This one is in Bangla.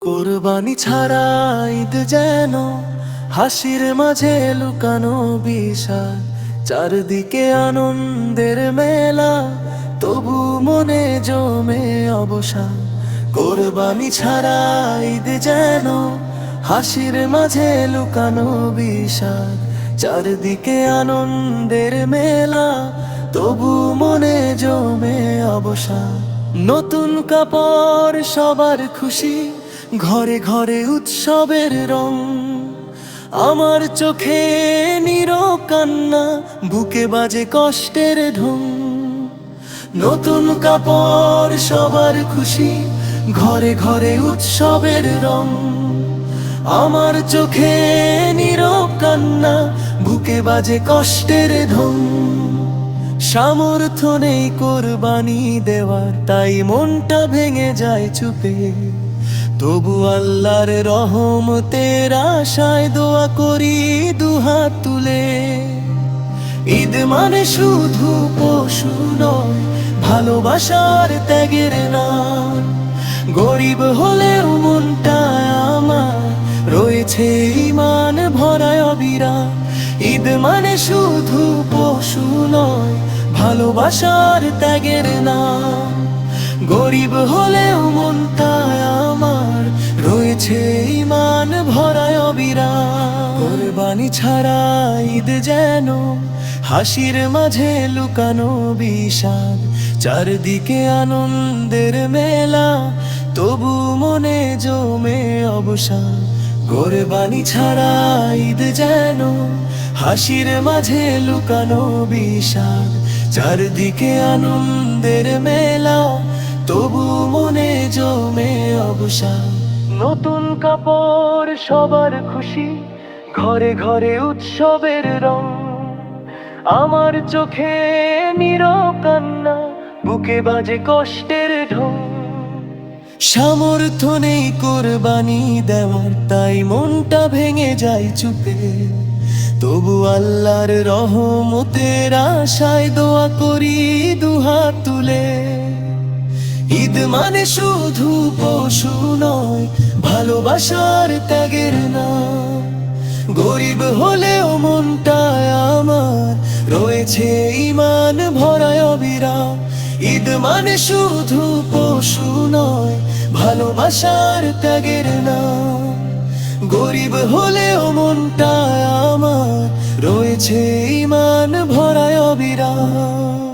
কোরবানি ছাড়া ঈদ যেন হাসির মাঝে লুকানো বিষাদ, চারদিকে আনন্দের মেলা, তবু মনে জমে অবসাদ। কোরবানি ছাড়া ঈদ যেন হাসির মাঝে লুকানো বিষাদ, চারদিকে আনন্দের মেলা, তবু মনে জমে অবসাদ। নতুন কাপড় সবার খুশি, ঘরে ঘরে উৎসবের রং, আমার চোখে নীরব কান্না, বুকে বাজে কষ্টের ঢং। নতুন কাপড় সবার খুশি, ঘরে ঘরে উৎসবের রং, আমার চোখে নীরব কান্না, বুকে বাজে কষ্টের ঢং। সামর্থ্য নেই কোরবানি দেওয়ার, তাই মনটা ভেঙে যায় চুপে, তবু আল্লাহর রহমতের আশায় দোয়া করি দুহাত তুলে। ঈদ মানে শুধু পশু নয়, ভালোবাসার ত্যাগের নাম। গরিব হলেও মনটা আমার রয়েছে ঈমান ভরায় অবিরাম। ঈদ মানে শুধু পশু নয়, ভালোবাসার ত্যাগের নাম। গরিব হলেও মনটা আমার রয়েছে ঈমান ভরায় অবিরাম। কোরবানি ছাড়া ঈদ যেন হাসির মাঝে লুকানো বিষাদ, চারদিকে আনন্দের মেলা, তবু মনে জমে অবসাদ। কোরবানি ছাড়া ঈদ যেন হাসির মাঝে লুকানো বিষাদ, চারদিকে আনন্দের মেলা, তবু মনে জমে অবসাদ। নতুন কাপড় সবার খুশি, ঘরে ঘরে উৎসবের রং, আমার চোখে নীরব কান্না, বুকে বাজে কষ্টের ঢং। সামর্থ্য নেই কোরবানি দেওয়ার, তাই মনটা ভেঙে যায় চুপে, তবু আল্লাহর রহমতের আশায় দোয়া করি দুহাত তুলে। ঈদ মানে শুধু পশু নয়, ভালোবাসার ত্যাগের নাম। গরিব হলেও মনটা আমার রয়েছে ঈমান ভরায় অবিরাম। ঈদ মানে শুধু পশু নয়, ভালোবাসার ত্যাগের নাম। গরিব হলেও মনটা আমার রয়েছে ঈমান ভরায় অবিরাম।